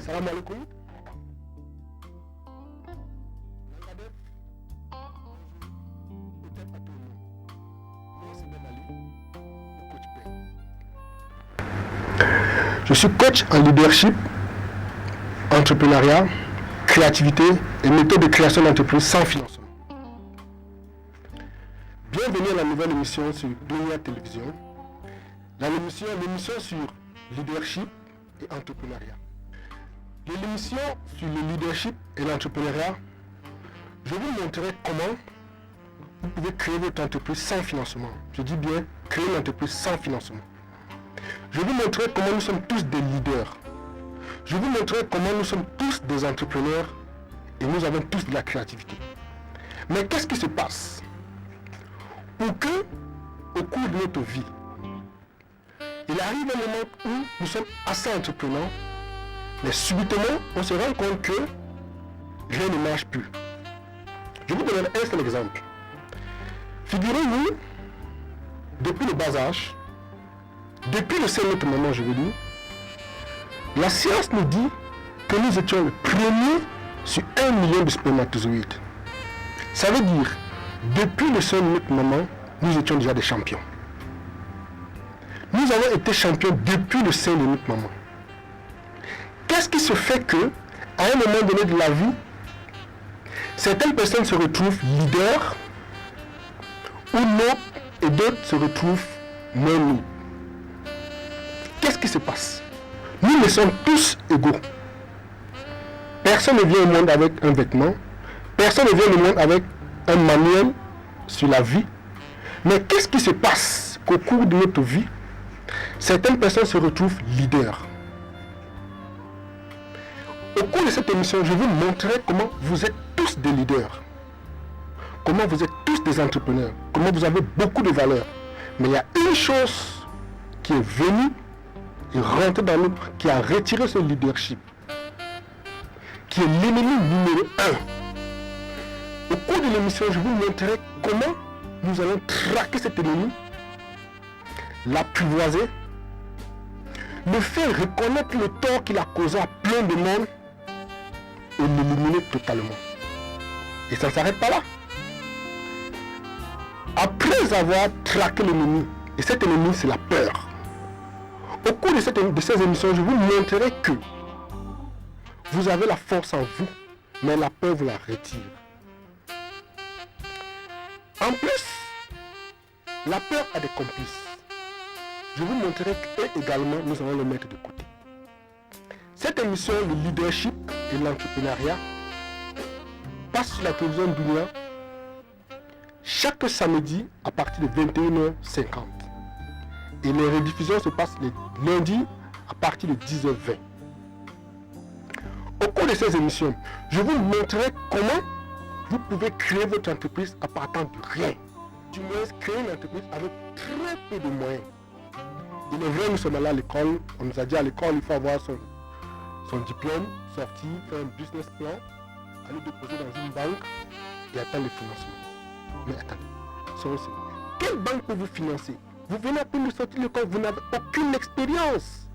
Salam alaikum. Je suis coach en leadership, entrepreneuriat, créativité et méthode de création d'entreprise sans financement. Bienvenue à la nouvelle émission sur Dunia Télévision, l'émission sur leadership et entrepreneuriat. Dans l'émission sur le leadership et l'entrepreneuriat, je vous montrerai comment vous pouvez créer votre entreprise sans financement. Je dis bien créer une entreprise sans financement. Je vous montrerai comment nous sommes tous des leaders. Je vous montrerai comment nous sommes tous des entrepreneurs et nous avons tous de la créativité. Mais qu'est-ce qui se passe pour que, au cours de notre vie, il arrive un moment où nous sommes assez entrepreneurs, mais subitement, on se rend compte que rien ne marche plus. Je vous donnerai un seul exemple. Figurez-vous, depuis le bas âge, depuis le sein de notre maman, je veux dire, la science nous dit que nous étions les premiers sur 1 million de spermatozoïdes. Ça veut dire, depuis le sein de notre maman, nous étions déjà des champions. Nous avons été champions depuis le sein de notre maman. Qu'est-ce qui se fait que, à un moment donné de la vie, certaines personnes se retrouvent leaders, ou non, et d'autres se retrouvent non. Qu'est-ce qui se passe? Nous sommes tous égaux. Personne ne vient au monde avec un vêtement. Personne ne vient au monde avec un manuel sur la vie. Mais qu'est-ce qui se passe qu'au cours de notre vie, certaines personnes se retrouvent leaders? Au cours de cette émission, je vous montrerai comment vous êtes tous des leaders. Comment vous êtes tous des entrepreneurs. Comment vous avez beaucoup de valeur. Mais il y a une chose qui est venue et rentré dans nous, qui a retiré ce leadership, qui est l'ennemi numéro 1. Au cours de l'émission, je vous montrerai comment nous allons traquer cet ennemi, l'apprivoiser, le faire reconnaître le tort qu'il a causé à plein de monde et l'éliminer totalement. Et ça ne s'arrête pas là. Après avoir traqué l'ennemi, et cet ennemi c'est la peur, au cours de ces émissions, je vous montrerai que vous avez la force en vous, mais la peur vous la retire. En plus, la peur a des complices. Je vous montrerai qu'eux également, nous allons le mettre de côté. Cette émission, le leadership et l'entrepreneuriat, passe sur la télévision Dunia chaque samedi à partir de 21h50. Et les rediffusions se passent les lundis à partir de 10h20. Au cours de ces émissions, je vous montrerai comment vous pouvez créer votre entreprise à partir de rien. Du moins, créer une entreprise avec très peu de moyens. Il est vrai, nous sommes allés à l'école, on nous a dit à l'école, il faut avoir son diplôme, sortir, faire un business plan, aller déposer dans une banque et attendre le financement. Mais attendez, quelle banque peut vous financer? Vous venez à peine de sortir de l'école, vous n'avez aucune expérience.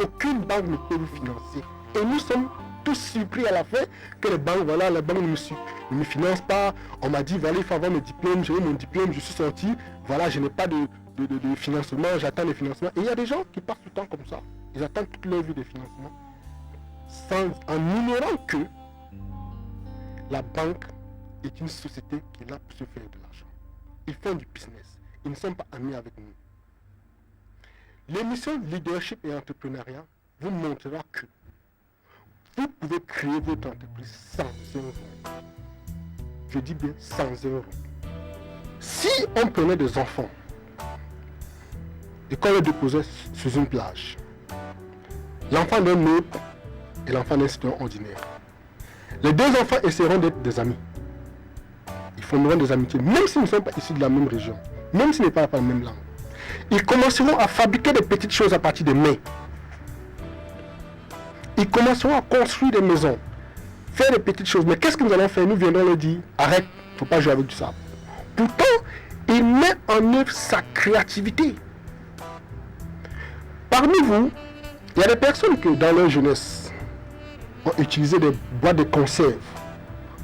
Aucune banque ne peut vous financer. Et nous sommes tous surpris à la fin que les banques, voilà, la banque ne me finance pas. On m'a dit, voilà, il faut avoir mes diplômes, j'ai eu mon diplôme, je suis sorti. Voilà, je n'ai pas de financement, j'attends les financements. Et il y a des gens qui passent tout le temps comme ça. Ils attendent toute leur vie des financements. En ignorant que la banque est une société qui est là pour se faire de l'argent. Ils font du business. Ils ne sont pas amis avec nous. L'émission Leadership et Entrepreneuriat vous montrera que vous pouvez créer votre entreprise sans euros. Je dis bien sans euros. Si on prenait des enfants et qu'on les déposait sur une plage, l'enfant d'un autre et l'enfant d'un citoyen ordinaire, les deux enfants essaieront d'être des amis. Ils formeront des amitiés, même s'ils ne sont pas issus de la même région. Même s'ils ne parlent pas la même langue. Ils commenceront à fabriquer des petites choses à partir des mains. Ils commenceront à construire des maisons, faire des petites choses. Mais qu'est-ce que nous allons faire? Nous viendrons leur dire, arrête, il ne faut pas jouer avec du sable. Pourtant, il met en œuvre sa créativité. Parmi vous, il y a des personnes que dans leur jeunesse, ont utilisé des boîtes de conserve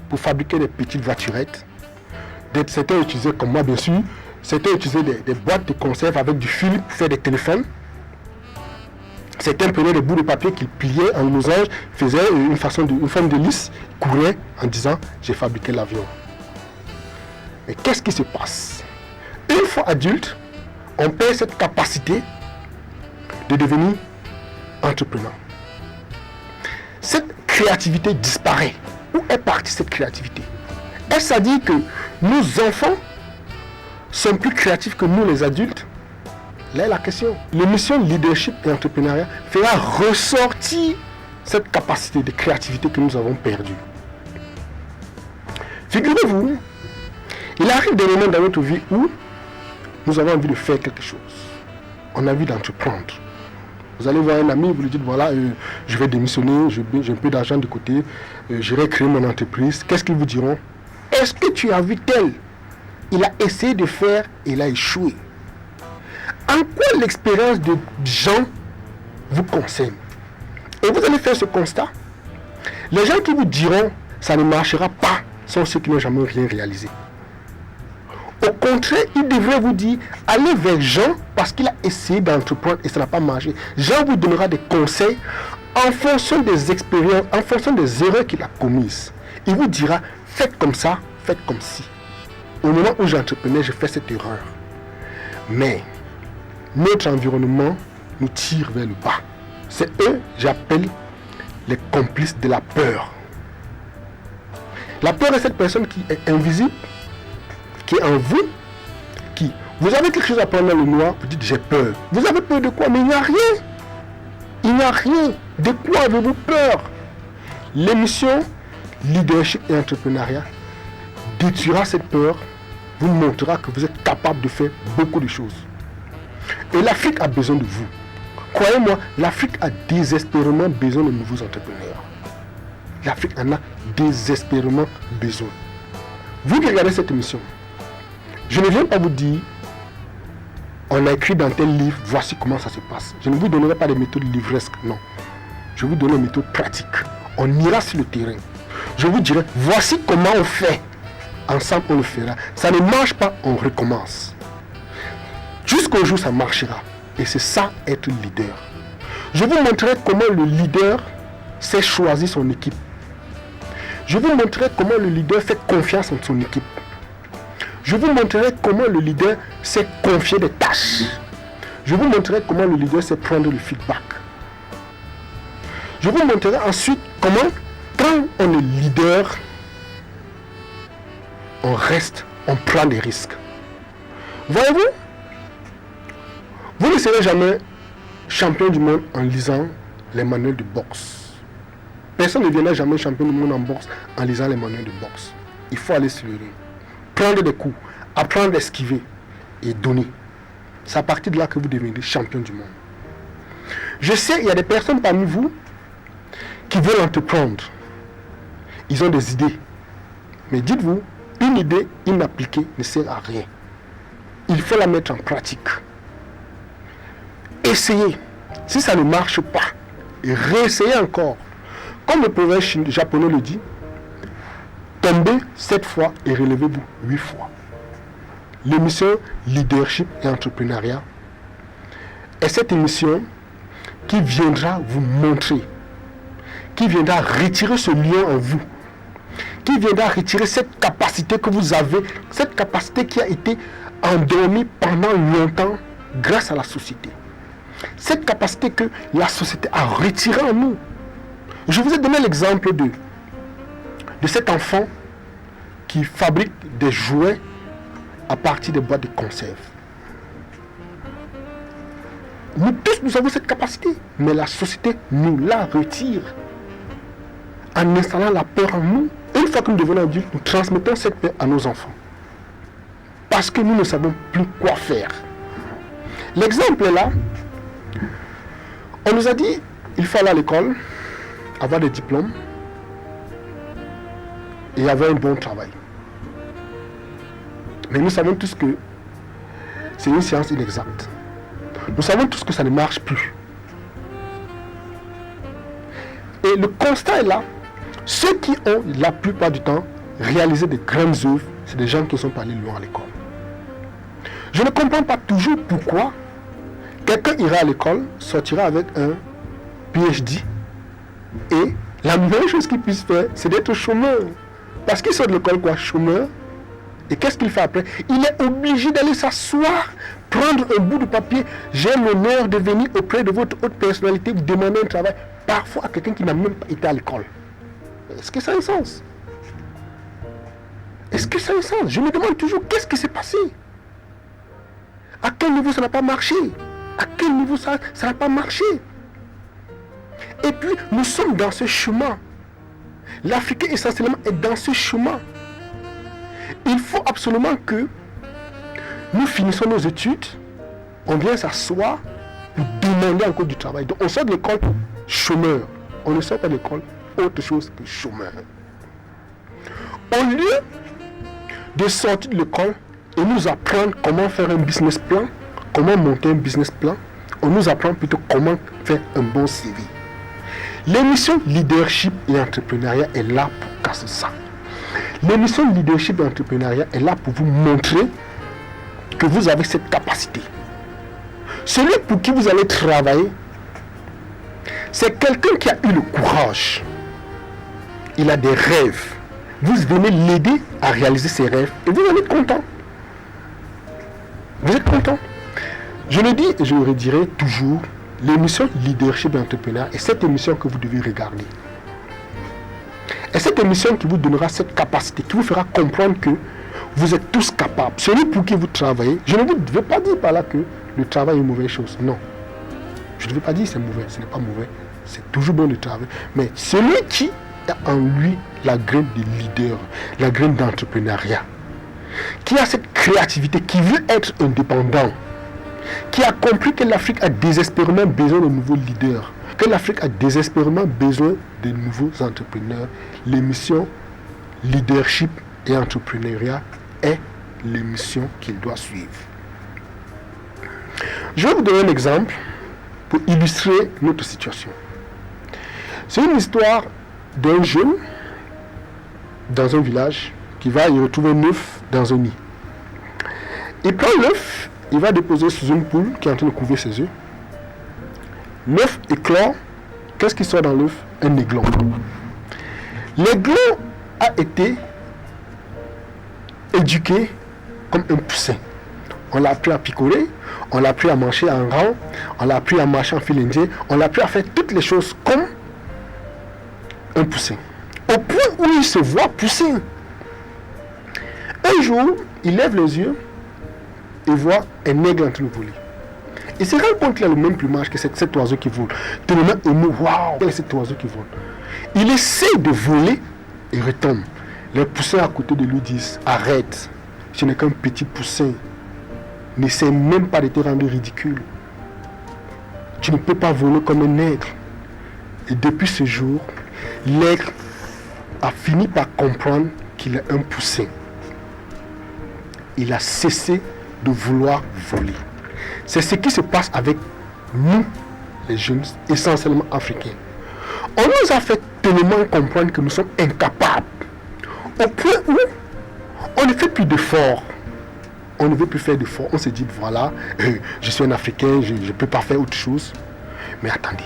pour fabriquer des petites voiturettes. Certains utilisaient, comme moi bien sûr, certains utilisaient des boîtes de conserve avec du fil pour faire des téléphones. Certains prenaient des bouts de papier qu'ils pliaient en losange, faisaient une forme de lisse, couraient en disant « j'ai fabriqué l'avion ». Mais qu'est-ce qui se passe? Une fois adulte, on perd cette capacité de devenir entrepreneur. Cette créativité disparaît. Où est partie cette créativité? Est-ce à dire que nos enfants sont plus créatifs que nous les adultes? Là est la question. L'émission Leadership et Entrepreneuriat fera ressortir cette capacité de créativité que nous avons perdue. Figurez-vous, il arrive des moments dans notre vie où nous avons envie de faire quelque chose. On a envie d'entreprendre. Vous allez voir un ami, vous lui dites, voilà, je vais démissionner, j'ai un peu d'argent de côté, je vais créer mon entreprise. Qu'est-ce qu'ils vous diront? Est-ce que tu as vu tel? Il a essayé de faire et il a échoué. En quoi l'expérience de gens vous concerne? Et vous allez faire ce constat. Les gens qui vous diront, ça ne marchera pas, sont ceux qui n'ont jamais rien réalisé. Au contraire, il devrait vous dire, allez vers Jean parce qu'il a essayé d'entreprendre et ça n'a pas marché. Jean vous donnera des conseils en fonction des expériences, en fonction des erreurs qu'il a commises. Il vous dira, faites comme ça, faites comme ci. Au moment où j'entreprenais, je fais cette erreur. Mais notre environnement nous tire vers le bas. C'est eux, j'appelle les complices de la peur. La peur est cette personne qui est invisible, qui est en vous, qui, vous avez quelque chose à prendre dans le noir, vous dites j'ai peur. Vous avez peur de quoi? Mais il n'y a rien. Il n'y a rien. De quoi avez-vous peur? L'émission Leadership et Entrepreneuriat détruira cette peur, vous montrera que vous êtes capable de faire beaucoup de choses. Et l'Afrique a besoin de vous. Croyez-moi, l'Afrique a désespérément besoin de nouveaux entrepreneurs. L'Afrique en a désespérément besoin. Vous qui regardez cette émission, je ne viens pas vous dire, on a écrit dans tel livre, voici comment ça se passe. Je ne vous donnerai pas des méthodes livresques, non. Je vous donne des méthodes pratiques. On ira sur le terrain. Je vous dirai, voici comment on fait. Ensemble, on le fera. Ça ne marche pas, on recommence. Jusqu'au jour, ça marchera. Et c'est ça, être leader. Je vous montrerai comment le leader sait choisir son équipe. Je vous montrerai comment le leader fait confiance en son équipe. Je vous montrerai comment le leader sait confier des tâches. Je vous montrerai comment le leader sait prendre le feedback. Je vous montrerai ensuite comment, quand on est leader, on reste, on prend des risques. Voyez-vous, vous ne serez jamais champion du monde en lisant les manuels de boxe. Personne ne deviendra jamais champion du monde en boxe en lisant les manuels de boxe. Il faut aller sur le ring, prendre des coups, apprendre à esquiver et donner. C'est à partir de là que vous devenez champion du monde. Je sais, il y a des personnes parmi vous qui veulent entreprendre. Ils ont des idées. Mais dites-vous, une idée inappliquée ne sert à rien. Il faut la mettre en pratique. Essayez. Si ça ne marche pas, réessayez encore. Comme le proverbe japonais le dit, tombez 7 fois et relevez-vous 8 fois. L'émission Leadership et Entrepreneuriat est cette émission qui viendra vous montrer, qui viendra retirer ce lien en vous, qui viendra retirer cette capacité que vous avez, cette capacité qui a été endormie pendant longtemps grâce à la société. Cette capacité que la société a retirée en nous. Je vous ai donné l'exemple de cet enfant qui fabrique des jouets à partir des boîtes de conserve. Nous tous, nous avons cette capacité, mais la société nous la retire en installant la peur en nous. Une fois que nous devenons adultes, nous transmettons cette peur à nos enfants parce que nous ne savons plus quoi faire. L'exemple est là. On nous a dit, il faut aller à l'école, avoir des diplômes et avoir un bon travail. Mais nous savons tous que c'est une science inexacte. Nous savons tous que ça ne marche plus. Et le constat est là. Ceux qui ont, la plupart du temps, réalisé de grandes œuvres, c'est des gens qui sont allés loin à l'école. Je ne comprends pas toujours pourquoi quelqu'un ira à l'école, sortira avec un PhD, et la meilleure chose qu'il puisse faire, c'est d'être chômeur. Parce qu'il sort de l'école quoi, chômeur. Et qu'est-ce qu'il fait après? Il est obligé d'aller s'asseoir, prendre un bout de papier. J'ai l'honneur de venir auprès de votre haute personnalité, vous demander un travail, parfois à quelqu'un qui n'a même pas été à l'école. Est-ce que ça a un sens? Est-ce que ça a un sens? Je me demande toujours, qu'est-ce qui s'est passé? À quel niveau ça n'a pas marché? À quel niveau ça n'a pas marché? Et puis, nous sommes dans ce chemin. L'Africain essentiellement est dans ce chemin. Il faut absolument que nous finissons nos études, on vient s'asseoir pour demander encore du travail. Donc on sort de l'école chômeur. On ne sort pas de l'école autre chose que chômeur. Au lieu de sortir de l'école et nous apprendre comment faire un business plan, comment monter un business plan, on nous apprend plutôt comment faire un bon CV. L'émission Leadership et Entrepreneuriat est là pour casser ça. L'émission Leadership et Entrepreneuriat est là pour vous montrer que vous avez cette capacité. Celui pour qui vous allez travailler, c'est quelqu'un qui a eu le courage. Il a des rêves. Vous venez l'aider à réaliser ses rêves et vous allez être content. Vous êtes content. Je le dis et je le redirai toujours, l'émission Leadership et Entrepreneuriat est cette émission que vous devez regarder. Et cette émission qui vous donnera cette capacité, qui vous fera comprendre que vous êtes tous capables. Celui pour qui vous travaillez, je ne vous veux pas dire par là que le travail est une mauvaise chose. Non. Je ne veux pas dire que c'est mauvais, ce n'est pas mauvais. C'est toujours bon de travailler. Mais celui qui a en lui la graine de leader, la graine d'entrepreneuriat, qui a cette créativité, qui veut être indépendant, qui a compris que l'Afrique a désespérément besoin de nouveaux leaders, que l'Afrique a désespérément besoin de nouveaux entrepreneurs, l'émission Leadership et Entrepreneuriat est l'émission qu'il doit suivre. Je vais vous donner un exemple pour illustrer notre situation. C'est une histoire d'un jeune dans un village qui va y retrouver un œuf dans un nid. Il prend l'œuf, il va déposer sous une poule qui est en train de couver ses œufs. L'œuf éclore. Qu'est-ce qui sort dans l'œuf? Un aiglon. L'aiglon a été éduqué comme un poussin. On l'a appris à picorer, on l'a appris à marcher en rang, on l'a appris à marcher en file indienne, on l'a appris à faire toutes les choses comme un poussin. Au point où il se voit poussin. Un jour, il lève les yeux et voit un aigle en train de voler. Il se rend compte qu'il a le même plumage que cet oiseau qui vole. Tellement ému, waouh, quel est cet oiseau qui vole. Il essaie de voler et retombe. Les poussins à côté de lui disent, arrête, ce n'est qu'un petit poussin. N'essaie même pas de te rendre ridicule. Tu ne peux pas voler comme un aigle. Et depuis ce jour, l'aigle a fini par comprendre qu'il est un poussin. Il a cessé de vouloir voler. C'est ce qui se passe avec nous, les jeunes, essentiellement africains. On nous a fait tellement comprendre que nous sommes incapables. Au point où on ne fait plus d'efforts. On ne veut plus faire d'efforts. On se dit, voilà, je suis un Africain, je ne peux pas faire autre chose. Mais attendez.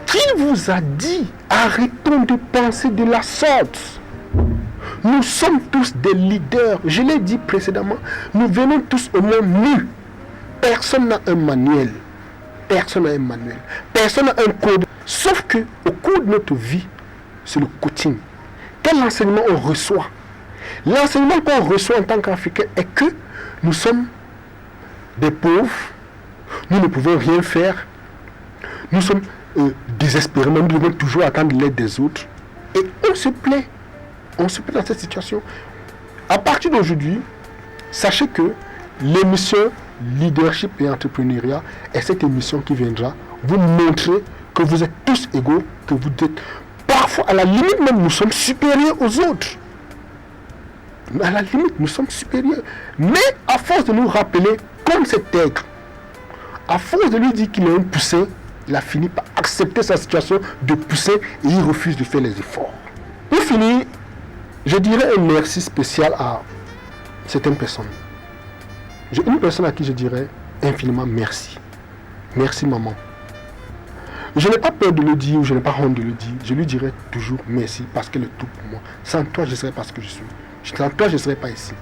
Qui vous a dit, arrêtons de penser de la sorte? Nous sommes tous des leaders. Je l'ai dit précédemment, nous venons tous au monde nus. Personne n'a un manuel. Personne n'a un manuel. Personne n'a un code. Sauf que au cours de notre vie, c'est le coaching. Quel enseignement on reçoit? L'enseignement qu'on reçoit en tant qu'Africain est que nous sommes des pauvres. Nous ne pouvons rien faire. Nous sommes désespérés. Nous devons toujours attendre l'aide des autres. Et on se plaît. On se plaît dans cette situation. À partir d'aujourd'hui, sachez que l'émission Leadership et Entrepreneuriat est cette émission qui viendra vous montrer que vous êtes tous égaux, que vous êtes parfois, à la limite même, nous sommes supérieurs aux autres. À la limite, nous sommes supérieurs. Mais à force de nous rappeler, comme cet aigle, à force de lui dire qu'il est un poussin, il a fini par accepter sa situation de pousser et il refuse de faire les efforts. Pour finir, je dirais un merci spécial à certaines personnes. J'ai une personne à qui je dirais infiniment merci. Merci maman. Je n'ai pas peur de le dire ou je n'ai pas honte de le dire. Je lui dirai toujours merci parce qu'elle est tout pour moi. Sans toi, je ne serais pas ce que je suis. Sans toi, je ne serais pas ici.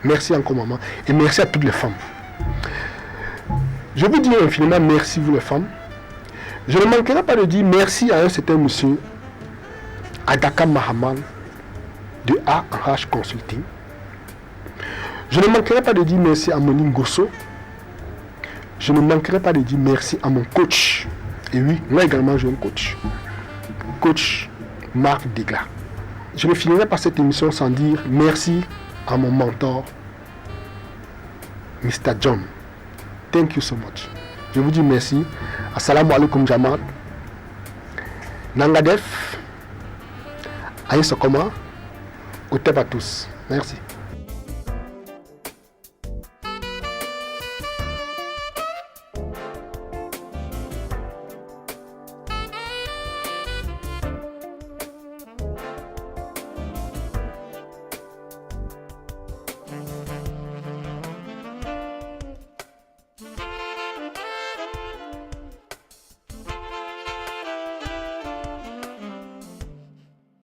Merci encore maman. Et merci à toutes les femmes. Je vous dis infiniment merci vous les femmes. Je ne manquerai pas de dire merci à un certain monsieur Adaka Mahaman de A&H Consulting. Je ne manquerai pas de dire merci à Monique Gosso. Je ne manquerai pas de dire merci à mon coach. Et oui, moi également j'ai un coach. Coach Marc Degla. Je ne finirai pas cette émission sans dire merci à mon mentor, Mr. John. Thank you so much. Je vous dis merci. Assalamu alaikum Jamal. Nangadef. Aïe Sokoma. Au à tous. Merci.